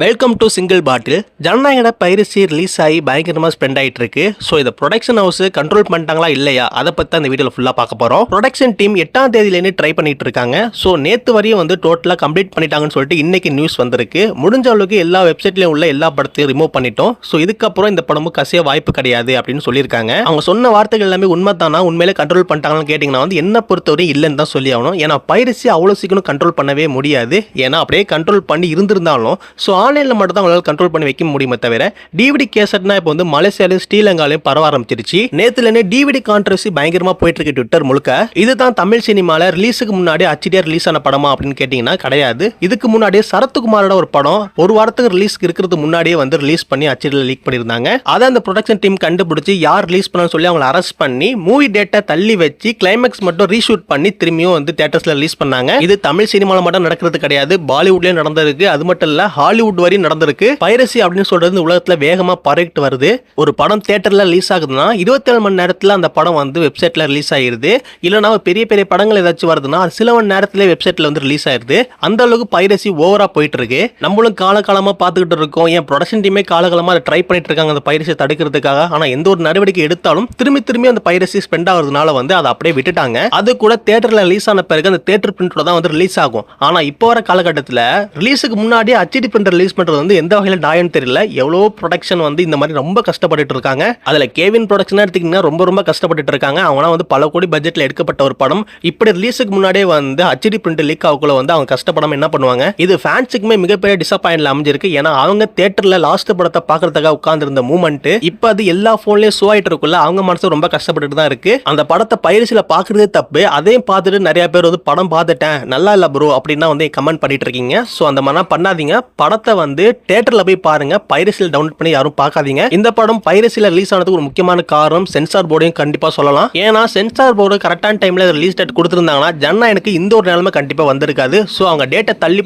Welcome to single bottle. ஜனநாயகோட piracy release ஆகி பயங்கரமாக ஸ்பெண்ட் ஆகிட்டு இருக்கு. ஸோ இதை ப்ரொடக்ஷன் ஹவுஸ் கண்ட்ரோல் பண்ணிட்டாங்களா இல்லையா அதை பற்றி அந்த வீடியோவில் ஃபுல்லாக பார்க்க போகிறோம். ப்ரொடக்ஷன் டீம் 8ஆம் தேதியிலேருந்து ட்ரை பண்ணிட்டு இருக்காங்க. ஸோ நேற்று வரையும் வந்து டோட்டலாக கம்ப்ளீட் பண்ணிட்டாங்கன்னு சொல்லிட்டு இன்னைக்கு நியூஸ் வந்திருக்கு. முடிஞ்ச அளவுக்கு எல்லா வெப்சைட்லையும் உள்ள எல்லா படத்தையும் ரிமூவ் பண்ணிட்டோம். ஸோ இதுக்கப்புறம் இந்த படமும் கசிய வாய்ப்பு கிடையாது அப்படின்னு சொல்லியிருக்காங்க. அவங்க சொன்ன வார்த்தைகள் எல்லாமே உண்மை தானா, உண்மையிலே கண்ட்ரோல் பண்ணிட்டாங்கன்னு கேட்டிங்கன்னா வந்து என்ன பொறுத்தவரை இல்லைன்னு தான் சொல்லி ஆகணும். ஏன்னா பைரசி அவ்வளோ சீக்கிரம் கண்ட்ரோல் பண்ணவே முடியாது. ஏன்னா அப்படியே கண்ட்ரோல் பண்ணி இருந்திருந்தாலும் ஸோ ஆன்லைனில் மட்டும் தான் அவங்களால கண்ட்ரோல் பண்ணி வைக்க முடியுமே தவிர டிவிடி கேசட்னா இப்போ வந்து மலேசியாலையும் ஸ்ரீலங்காலையும் பரவ ஆரம்பிச்சிருச்சு. நேத்துல டிவிடி கான்ட்ரவர்சி பயங்கரமா போயிட்டு இருக்கு ட்விட்டர் முழுக்க. இதுதான் தமிழ் சினிமால ரிலீஸுக்கு முன்னாடி அச்சிடியா ரிலீஸ் ஆன படமா அப்படின்னு கேட்டீங்கன்னா கிடையாது. இதுக்கு முன்னாடியே சரத்குமாரோட ஒரு படம் ஒரு வாரத்துக்கு ரிலீஸ்க்கு இருக்கிறது முன்னாடியே வந்து ரிலீஸ் பண்ணி அச்சிடியில் லீக் பண்ணியிருந்தாங்க. அதை அந்த ப்ரொடக்ஷன் டீம் கண்டுபிடிச்சு யார் ரிலீஸ் பண்ண சொல்லி அவங்களை அரெஸ்ட் பண்ணி மூவி டேட்டா தள்ளி வச்சு கிளைமேக்ஸ் மட்டும் ரீஷூட் பண்ணி திரும்பியும் வந்து தியேட்டர்ஸ்ல ரிலீஸ் பண்ணாங்க. இது தமிழ் சினிமால மட்டும் நடக்கிறது கிடையாது, பாலிவுட்லயும் நடந்திருக்கு. அது மட்டும் இல்ல ஹாலிவுட் வரையும் நடந்திருக்கு. பைரசி அப்படின்னு சொல்றது உலகத்துல வேகமா பரவிட்டு வருது. ஒரு படம் தியேட்டர்ல ரிலீஸ் ஆகுதுன்னா 27 மணி நேரத்துல அந்த படம் வந்து வெப்சைட்ல ரிலீஸ் ஆயிருது. இல்லைன்னா பெரிய பெரிய படங்கள் ஏதாச்சும் வருதுன்னா அது சில மணி நேரத்துல வெப்சைட்ல வந்து ரிலீஸ் ஆயிருது. அந்த அளவுக்கு பைரசி ஓவரா போயிட்டு இருக்கு. நம்மளும் காலகாலமா பார்த்துக்கிட்டு இருக்கோம். என் ப்ரொடக்ஷன் டீமே காலகாலமா அதை ட்ரை பண்ணிட்டு இருக்காங்க அந்த பைரசியை தடுக்கிறதுக்காக. ஆனா எந்த ஒரு நடவடிக்கை எடுத்தாலும் திரும்பி அந்த பைரசி ஸ்பெண்ட் ஆகுறதுனால வந்து அதை அப்படியே விட்டுட்டாங்க. அது கூட தியேட்டர்ல ரிலீஸ் ஆன பிறகு அந்த தியேட்டர் பிரிண்டோட தான் வந்து ரிலீஸ் ஆகும். ஆனா இப்போ வர காலகட்டத்தில் ரிலீஸுக்கு முன்னாடி அச்சிடி பிரிண்டர் ரிலீஸ் பண்றது வந்து எந்த வகையில் நியாயம் தெரியல. எவ்வளோ ப்ரொடக்ஷன் வந்து இந்த மாதிரி ரொம்ப கஷ்டப்பட்டு இருக்காங்க. அதுல கேவின் ப்ரொடக்ஷன் எடுத்தீங்கன்னா ரொம்ப கஷ்டப்பட்டு இருக்காங்க. அவங்க வந்து பல கோடி பட்ஜெட்ல எடுக்கப்பட்ட ஒரு படம் இப்படி ரிலீஸுக்கு முன்னாடியே வந்து அச்சிடி பிரிண்ட் லீக் ஆகுள்ள வந்து அவங்க கஷ்டப்படாம என்ன பண்ணுவாங்க. இது ஃபேன்ஸுக்குமே மிகப்பெரிய டிசப்பாயின்ட்ல அமைஞ்சிருக்கு. ஏன்னா அவங்க தியேட்டர்ல லாஸ்ட் படத்தை பார்க்கறதுக்காக உட்கார்ந்து இருந்த மூமெண்ட் இப்ப அது எல்லா போன்லயும் ஷோ ஆயிட்டு இருக்குள்ள அவங்க மனசு ரொம்ப கஷ்டப்பட்டு தான் இருக்கு. அந்த படத்தை பைரசில பாக்குறதே தப்பு. அதையும் பார்த்துட்டு நிறைய பேர் வந்து படம் பார்த்துட்டேன் நல்லா இல்ல ப்ரோ அப்படின்னா வந்து கமெண்ட் பண்ணிட்டு இருக்கீங்க. சோ அந்த மாதிரி பண்ணாதீங்க. படத்தை வந்து தியேட்டர்ல போய் பாருங்க, பைரசியில் டவுன்லோட் பண்ணி யாரும் பார்க்காதீங்க. இந்த படம் பைரசியில் ரிலீஸ் ஆனதுக்கு ஒரு முக்கியமான காரணம் சென்சார் போர்டையும் கண்டிப்பா சொல்லலாம். ஏன்னா சென்சார் போர்டு கரெக்டான டைம்ல ரிலீஸ் டேட் கொடுத்திருந்தாங்கன்னா ஜனநாயகனுக்கு இந்த ஒரு நிலைமை கண்டிப்பா வந்திருக்காது. சோ அவங்க டேட்டா தள்ளி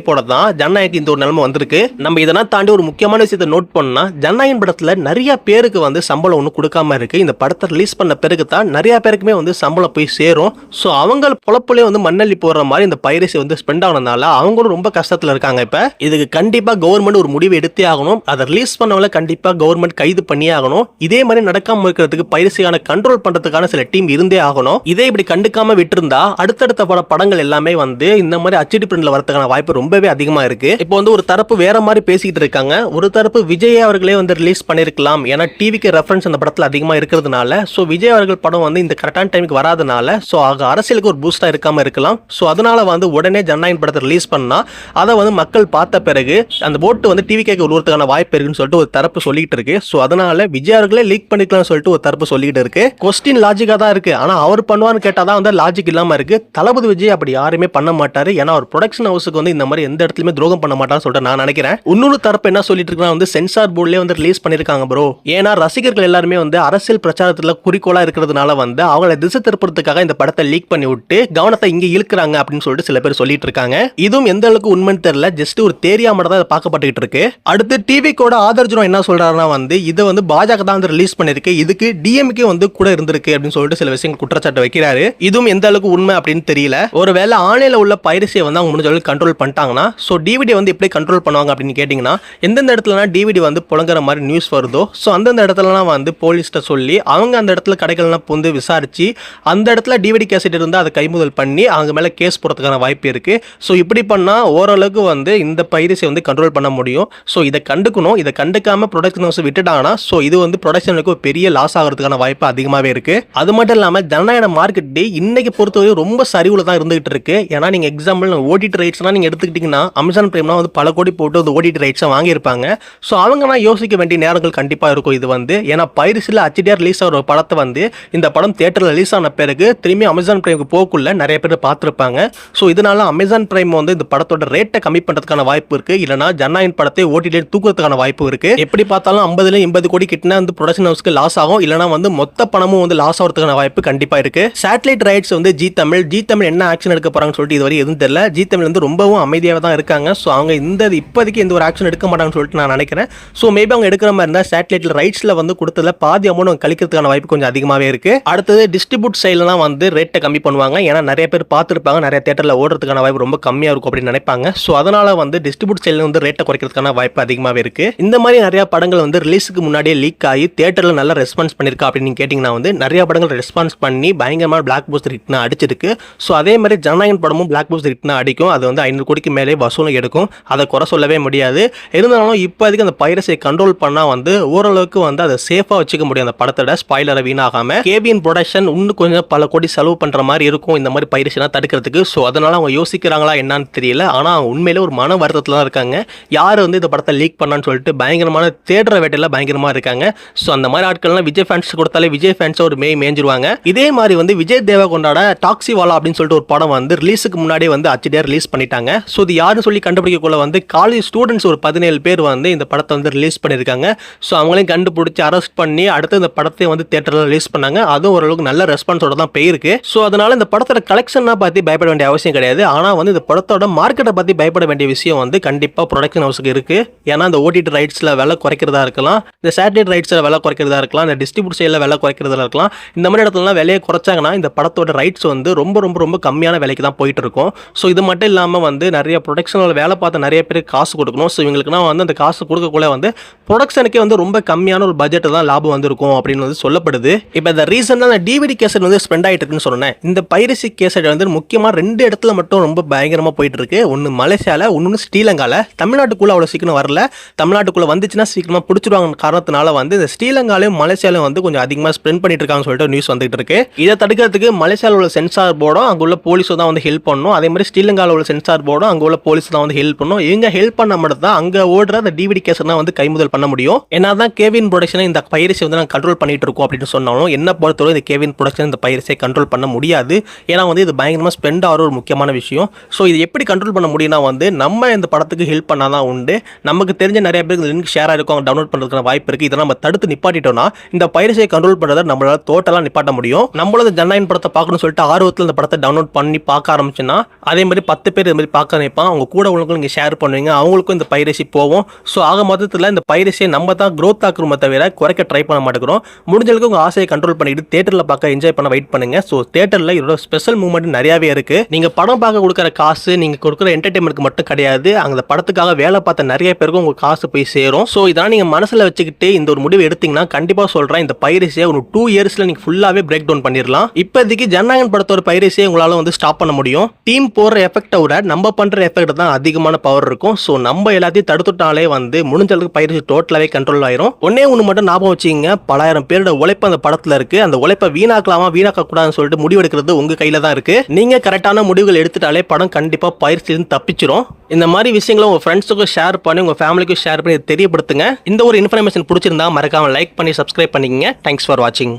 போட தான் ஜனநாயகனுக்கு இந்த ஒரு நிலைமை வந்திருக்கு. நம்ம இதெல்லாம் தாண்டி ஒரு முக்கியமான விஷயத்தை நோட் பண்ணா ஜனநாயகன் படத்துல நிறைய பேருக்கு வந்து சம்பளம் ஒன்றும் கொடுக்காம இருக்கு. இந்த படத்தை ரிலீஸ் பண்ண பிறகு தான் நிறைய பேருக்குமே வந்து சம்பளம் போய் சேரும். சோ அவங்க பொழப்புலேயே வந்து மண்ணள்ளி போடுற மாதிரி இந்த பைரசி வந்து ஸ்பெண்ட் ஆனதுனால அவங்களும் ரொம்ப கஷ்டத்துல இருக்காங்க. இப்ப இதுக்கு கண்டிப்பா கவர்மெண்ட் ஒரு முடிவு எடுத்தே ஆகணும். அதை ரிலீஸ் பண்ணவங்கள கண்டிப்பா கவர்மெண்ட் கைது பண்ணி ஆகணும். இதே மாதிரி நடக்காம இருக்கிறதுக்கு பைரசியான கண்ட்ரோல் பண்றதுக்கான சில டீம் இருந்தே ஆகணும். இதே இப்படி கண்டுக்காம விட்டுருந்தா அடுத்தடுத்த படங்கள் எல்லாமே வந்து இந்த மாதிரி அச்சிடி பிரிண்ட்ல வரதுக்கான வாய்ப்பு ரொம்பவே அதிகமா இருக்கு. இப்போ வந்து ஒரு தரப்பு வேற மாதிரி பேசிக்கிட்டு இருக்காங்க. ஒரு தரப்பு விஜய் அவர்களே வந்து ரிலீஸ் பண்ணிருக்கலாம். ஏன்னா டிவிக்கு ரெஃபரன்ஸ் அந்த படத்துல அதிகமா இருக்கிறதுனால சோ விஜய் அவர்கள் படம் வந்து இந்த கரெக்டான டைமுக்கு வராதனால சோ அரசியலுக்கு ஒரு பூஸ்டா இருக்காம இருக்கலாம். சோ அதனால வந்து உடனே ஜனநாயகன் படத்தை ரிலீஸ் பண்ணா அதை வந்து மக்கள் பார்த்த பிறகு அந்த போட்டு வந்து டிவி கேட்க உருவத்துக்கான வாய்ப்பு இருக்குன்னு சொல்லிட்டு ஒரு தரப்பு சொல்லிட்டு இருக்கு. சோ அதனால விஜய் அவர்களே லீக் பண்ணிக்கலாம் சொல்லிட்டு ஒரு தரப்பு சொல்லிட்டு இருக்கு. கொஸ்டின் லாஜிக்கா தான் இருக்கு. ஆனா அவர் பண்ணுவான்னு கேட்டாதான் வந்து லாஜிக் இல்லாம இருக்கு. தளபதி விஜய் அப்படி யாருமே பண்ண மாட்டாரு. ஏன்னா ஒரு ப்ரொடக்ஷன் ஹவுஸுக்கு வந்து இந்த மாதிரி எந்த இடத்துலயுமே துரோகம் பண்ண மாட்டான்னு சொல்லிட்டு நான் நினைக்கிறேன். இன்னொரு தரப்பு என்ன சொல்லிட்டு இருக்கா வந்து சென்சார் போர்ட்லயே வந்து ரிலீஸ் பண்ணிருக்காங்க ப்ரோ. ஏன்னா ரசிகர்கள் எல்லாருமே வந்து அரசியல் பிரச்சாரத்துல குறிக்கோளா இருக்கிறதுனால வந்து அவங்களை திசை திருப்பறதுக்காக இந்த படத்தை லீக் பண்ணி விட்டு கவனத்தை இங்க இழுக்கிறாங்க அப்படின்னு சொல்லிட்டு சில பேர் சொல்லிட்டு இருக்காங்க. இதுவும் எந்த அளவுக்கு உண்மைன்னு தெரியல. ஜஸ்ட் ஒரு தேரியா மட்டும் தான் பார்க்கப்பட்டு இருக்கு. அடுத்து டிவி கோட ஆதர்ஜுனம் என்ன சொல்றாருன்னா வந்து இதை வந்து பாஜக தான் வந்து ரிலீஸ் பண்ணிருக்கு. இதுக்கு டிஎம்கே வந்து கூட இருந்திருக்கு அப்படின்னு சொல்லிட்டு சில விஷயங்கள் குற்றச்சாட்டு வைக்கிறாரு. இதுவும் எந்த அளவுக்கு உண்மை அப்படின்னு தெரியல. ஒருவேளை ஆன்லைன்ல உள்ள பைரசியை வந்து அவங்க முடிஞ்ச அளவுக்கு கண்ட்ரோல் பண்ணிட்டாங்கன்னா சோ டிவிடி வந்து எப்படி கண்ட்ரோல் பண்ணுவாங்க அப்படின்னு கேட்டீங்கன்னா எந்தெந்த இடத்துல டிவிடி வந்து புழங்குற மாதிரி நியூஸ் வருதோ சோ அந்தந்த இடத்துலலாம் வந்து போலீஸ்ட்ட சொல்லி அவங்க அந்த இடத்துல கடைகள்லாம் வந்து விசாரிச்சு அந்த இடத்துல டிவிடி கேசட் இருந்தால் அதை கைமுதல் பண்ணி அவங்க மேல கேஸ் போறதுக்கான வாய்ப்பு இருக்கு. சோ இப்படி பண்ணா ஓரளவுக்கு வந்து இந்த பைரசியை வந்து கண்ட்ரோல் பண்ண முடியும். சோ இதை கண்டுக்கணும். இதை கண்டுக்காம ப்ரொடக்ஷன் ஹவுஸ் விட்டுட்டாங்கன்னா சோ இது வந்து ப்ரொடக்ஷனுக்கு பெரிய லாஸ் ஆகிறதுக்கான வாய்ப்பு அதிகமாகவே இருக்கு. அது மட்டும் இல்லாமல் ஜனநாயக மார்க்கெட் இன்னைக்கு பொறுத்தவரை ரொம்ப சரிவுல தான் இருந்துகிட்டு இருக்கு. ஏன்னா நீங்க எக்ஸாம்பிள் ஓடிடி ரைட்ஸ்லாம் நீங்க எடுத்துக்கிட்டீங்கன்னா அமேசான் பிரைம்லாம் வந்து பல கோடி போட்டு வந்து ஓடிடி ரைட்ஸை வாங்கியிருப்பாங்க. ஸோ அவங்க யோசிக்க வேண்டிய நேரங்கள் கண்டிப்பாக இருக்கும். இது வந்து ஏன்னா பைரசியில் அச்சிடியா ரிலீஸ் ஆகிற படத்தை வந்து இந்த படம் தியேட்டரில் ரிலீஸ் ஆன பிறகு திரும்பி அமேசான் பிரைமுக்கு போக்குள்ள நிறைய பேர் பார்த்துருப்பாங்க. ஸோ இதனால அமேசான் பிரைம் வந்து இந்த படத்தோட ரேட்டை கம்மி பண்ணுறதுக்கான வாய்ப்பு இருக்கு. இல்லைனா ஜனநாயகன் படத்தை ஓடிடி தூக்குறதுக்கான வாய்ப்பு இருக்கு. எப்படி பார்த்தாலும் 50-80 கோடி கிட்ட வந்து ப்ரொடக்ஷன் ஹவுஸ்க்கு லாஸ் ஆகும். இல்லைனா வந்து மொத்த பணமும் வந்து லாஸ் ஆகிறதுக்கான வாய்ப்பு கண்டிப்பா இருக்கு. சேட்டலைட் ரைட்ஸ் வந்து ஜி தமிழ் என்ன ஆக்ஷன் எடுக்க போறாங்கன்னு சொல்லிட்டு இதுவரை எதுவும் தெரியல. ஜி தமிழ் வந்து ரொம்பவும் அமைதியாக தான் இருக்காங்க. ஸோ அவங்க இப்போதைக்கு எந்த ஒரு ஆக்ஷன் எடுக்க மாட்டாங்கன்னு சொல்லிட்டு நான் நினைக்கிறேன். ஸோ மேபி அவங்க எடுக்கிற மாதிரி இருந்தால் சேட்டலைட்ல ரைட்ஸ்ல வந்து கொடுத்ததுல பாதி அமௌண்ட் கழிக்கிறதுக்கான வாய்ப்பு கொஞ்சம் அதிகமாகவே இருக்கு. அடுத்தது டிஸ்ட்ரிபியூட் சைட்லாம் வந்து ரேட்டை கம்மி பண்ணுவாங்க. ஏன்னா நிறைய பேர் பார்த்துருப்பாங்க, நிறைய தியேட்டர்ல ஓடுறதுக்கான வாய்ப்பு ரொம்ப கம்மியாக இருக்கும் அப்படின்னு நினைப்பாங்க. ஸோ அதனால வந்து டிஸ்ட்ரிபியூட் சைட்ல தியேட்டர்ல வந்து ரேட்டை குறைக்கிறதுக்கான வாய்ப்பு அதிகமாகவே இருக்கு. இந்த மாதிரி நிறைய படங்கள் வந்து ரிலீஸுக்கு முன்னாடியே லீக் ஆகி தியேட்டர்ல நல்ல ரெஸ்பான்ஸ் பண்ணிருக்கா அப்படின்னு கேட்டீங்கன்னா வந்து நிறைய படங்கள் ரெஸ்பான்ஸ் பண்ணி பயங்கரமான பிளாக் பஸ்டர் ஹிட்னா அடிச்சிருக்கு. ஸோ அதே மாதிரி ஜனநாயகன் படமும் பிளாக் பஸ்டர் ஹிட்னா அடிக்கும். அது வந்து 500 கோடிக்கு மேலே வசூலும் எடுக்கும். அதை குறை சொல்லவே முடியாது. இருந்தாலும் இப்போதைக்கு அந்த பைரசியை கண்ட்ரோல் பண்ணா வந்து ஓரளவுக்கு வந்து அதை சேஃபா வச்சுக்க முடியும். அந்த படத்தோட ஸ்பாயிலரை வீணாகாம கேபிஎன் ப்ரொடக்ஷன் இன்னும் கொஞ்சம் பல கோடி செலவு பண்ற மாதிரி இருக்கும் இந்த மாதிரி பைரசியெல்லாம் தடுக்கிறதுக்கு. ஸோ அதனால அவங்க யோசிக்கிறாங்களா என்னன்னு தெரியல. ஆனா உண்மையிலே ஒரு மன வருத்தத்தில் தான் இருக்காங்க. யார் வந்து இந்த படத்தை லீக் பண்ணான்னு சொல்லிட்டு பயங்கரமான தேடுற வேட்டையில பயங்கரமா இருக்காங்க. ஸோ அந்த மாதிரி ஆட்கள்லாம் விஜய் ஃபேன்ஸ் கொடுத்தாலே விஜய் ஃபேன்ஸ் ஒரு மேய்ஞ்சிருவாங்க. இதே மாதிரி வந்து விஜய் தேவகொண்டாட டாக்ஸிவாலா அப்படின்னு சொல்லிட்டு ஒரு படம் வந்து ரிலீஸுக்கு முன்னாடி வந்து அச்சடியா ரிலீஸ் பண்ணிட்டாங்க. ஸோ இது யாருன்னு சொல்லி கண்டுபிடிக்கக்குள்ள வந்து காலேஜ் ஸ்டூடெண்ட்ஸ் ஒரு 17 பேர் வந்து இந்த படத்தை வந்து ரிலீஸ் பண்ணியிருக்காங்க. ஸோ அவங்களையும் கண்டுபிடிச்சி அரெஸ்ட் பண்ணி அடுத்து இந்த படத்தை வந்து தியேட்டரில் ரிலீஸ் பண்ணாங்க. அதுவும் ஓரளவுக்கு நல்ல ரெஸ்பான்ஸோட தான் போயிருக்கு. ஸோ அதனால இந்த படத்தோட கலெக்ஷனை பற்றி பயப்பட வேண்டிய அவசியம் கிடையாது. ஆனால் வந்து இந்த படத்தோட மார்க்கெட்டை பற்றி பயப்பட வேண்டிய விஷயம் வந்து கண்டிப்பாக ப்ரொடக்ஷன் ஹவுஸுக்கு இருக்கு. ஏன்னா இந்த ஓடிடி ரைட்ஸில் விலை குறைக்கிறதா இருக்கலாம், இந்த சேட்டலைட் ரைட்ஸில் விலை குறைக்கிறதா இருக்கலாம், இந்த டிஸ்ட்ரிபியூட் சைடில் விலை குறைக்கிறதா இருக்கலாம். இந்த மாதிரி இடத்துலலாம் விலையை குறைச்சாங்கன்னா இந்த படத்தோட ரைட்ஸ் வந்து ரொம்ப ரொம்ப ரொம்ப கம்மியான விலைக்கு தான் போயிட்டு இருக்கும். ஸோ இது மட்டும் இல்லாமல் வந்து நிறைய ப்ரொடக்ஷனில் வேலை பார்த்த நிறைய பேருக்கு காசு கொடுக்கணும். ஸோ இவங்களுக்குனா வந்து அந்த காசு கொடுக்கக்குள்ள வந்து ப்ரொடக்ஷனுக்கே வந்து ரொம்ப கம்மியான ஒரு பட்ஜெட் தான் லாபம் வந்திருக்கும் அப்படின்னு வந்து சொல்லப்படுது. இப்போ இந்த ரீசெண்டாக அந்த டிவிடி கேசட் வந்து ஸ்பெண்ட் ஆகிட்டு இருக்குன்னு சொன்னேன். இந்த பைரசி கேசட் வந்து முக்கியமாக 2 இடத்துல மட்டும் ரொம்ப பயங்கரமாக போயிட்டு இருக்கு. ஒன்று மலேசியாவில், இன்னொன்று ஸ்ரீலங்காவில். தமிழ்நாட்டுக்குள்ள அவ்வளோ சீக்கிரம் வரல. தமிழ்நாட்டுக்குள்ள வந்துச்சுன்னா சீக்கிரமாக பிடிச்சிருவாங்க காரணத்தினால வந்து இந்த ஸ்ரீலங்காலையும் மலேசியாலையும் வந்து கொஞ்சம் அதிகமாக ஸ்பெண்ட் பண்ணிட்டு இருக்காங்கன்னு சொல்லிட்டு நியூஸ் வந்துட்டு இருக்கு. இதை தடுக்கிறதுக்கு மலேசியாவில் உள்ள சென்சார் போர்டும் அங்கே உள்ள போலீஸும் தான் வந்து ஹெல்ப் பண்ணும். அதே மாதிரி ஸ்ரீலங்காவில் உள்ள சென்சார் போர்டும் அங்கே உள்ள போலீஸ் தான் வந்து ஹெல்ப் பண்ணும். இவங்க ஹெல்ப் பண்ண மட்டும் தான் அங்கே ஓடுற அந்த டிவிடி கேசட்னா வந்து கைமுதல் பண்ண முடியும். என்னதான் கேவின் ப்ரொடக்ஷன் இந்த பைரசி வந்து நாங்கள் கண்ட்ரோல் பண்ணிட்டு இருக்கோம் அப்படின்னு சொன்னாலும் என்ன பொறுத்தவரை இந்த கேவின் ப்ரொடக்ஷன் இந்த பைரசியை கண்ட்ரோல் பண்ண முடியாது. ஏன்னா வந்து இது பயங்கரமாக ஸ்பெண்ட் ஆகிற ஒரு முக்கியமான விஷயம். ஸோ இது எப்படி கண்ட்ரோல் பண்ண முடியும்னா வந்து நம்ம இந்த படத்துக்கு ஹெல்ப் பண்ணாதான் உண்டு. நமக்கு தெரிஞ்ச நிறைய பேருக்கு லிங்க் ஷேர் ஆகிருக்கும், அவங்க டவுன்லோட் பண்ணுறதுக்கான வாய்ப்பு இருக்குது. இதை நம்ம தடுத்து நிப்பாட்டிட்டோம்னா இந்த பைரசியை கண்ட்ரோல் பண்ணுறதை நம்மளால டோட்டலாக நிப்பாட்ட முடியும். நம்மளோட ஜனநாயகன் படத்தை பார்க்கணும்னு சொல்லிட்டு ஆர்வத்தில் இந்த படத்தை டவுன்லோட் பண்ணி பார்க்க ஆரம்பிச்சுன்னா அதே மாதிரி 10 பேர் இது மாதிரி பார்க்க நினைப்பான். அவங்க கூட உங்களுக்கு நீங்கள் ஷேர் பண்ணுவீங்க, அவங்களுக்கும் இந்த பைரசி போவோம். ஸோ ஆக மொத்தத்தில் இந்த பைரசியை நம்ம தான் க்ரோத் ஆக்குறோமே தவிர குறைக்க ட்ரை பண்ண மாட்டேங்கிறோம். முடிஞ்சளவுக்கு உங்கள் ஆசையை கண்ட்ரோல் பண்ணிட்டு தேட்டரில் பார்க்க என்ஜாய் பண்ண வெயிட் பண்ணுங்க. ஸோ தேட்டரில் இதோட ஸ்பெஷல் மூமெண்ட் நிறையாவே இருக்கு. நீங்கள் படம் பார்க்க கொடுக்குற காசு நீங்கள் கொடுக்குற என்டர்டைன்மெண்ட்க்கு மட்டும் கிடையாது, அந்த படத்துக்காக வேலை பார்த்த நிறைய பேருக்கும் உங்கள் காசு போய் சேரும். ஸோ இதெல்லாம் நீங்கள் மனசில் வச்சுக்கிட்டு இந்த ஒரு முடிவு எடுத்தீங்கன்னா கண்டிப்பாக சொல்கிறேன் இந்த பைரசியை ஒரு 2 இயர்ஸில் நீங்கள் ஃபுல்லாகவே பிரேக் டவுன் பண்ணிடலாம். இப்போதைக்கு ஜனநாயகன் படத்தோட பைரசியை உங்களால் வந்து ஸ்டாப் பண்ண முடியும். டீம் போடுற எஃபெக்டை விட நம்ம பண்ணுற எஃபெக்ட் தான் அதிகமான பவர் இருக்கும். ஸோ நம்ம எல்லாத்தையும் தடுத்துட்டாலே வந்து முடிஞ்ச அளவுக்கு பைரசி டோட்டலாகவே கண்ட்ரோல் ஆயிரும். ஒன்னே ஒன்று மட்டும் ஞாபகம் வச்சுங்க, பலாயிரம் பேரோட உழைப்பு அந்த படத்தில் இருக்கு. அந்த உழைப்பை வீணாக்கலாமா வீணாக்க கூடாதுன்னு சொல்லிட்டு முடிவு எடுக்கிறது உங்க கையில தான் இருக்கு. நீங்க கரெக்டான முடிவுகள் எடுத்துட்டாலே படம் கண்டிப்பா பைரசியிலிருந்து தப்பிச்சிரும். இந்த மாதிரி விஷயங்களை உங்க ஃப்ரெண்ட்ஸுக்கும் ஷேர் பண்ணி உங்க ஃபேமிலிக்கும் ஷேர் பண்ணி தெரியப்படுத்துங்க. இந்த ஒரு இன்ஃபர்மேஷன் பிடிச்சிருந்தா மறக்காம லைக் பண்ணி சப்ஸ்கிரைப் பண்ணிக்கங்க. தேங்க்ஸ் ஃபார் வாட்சிங்.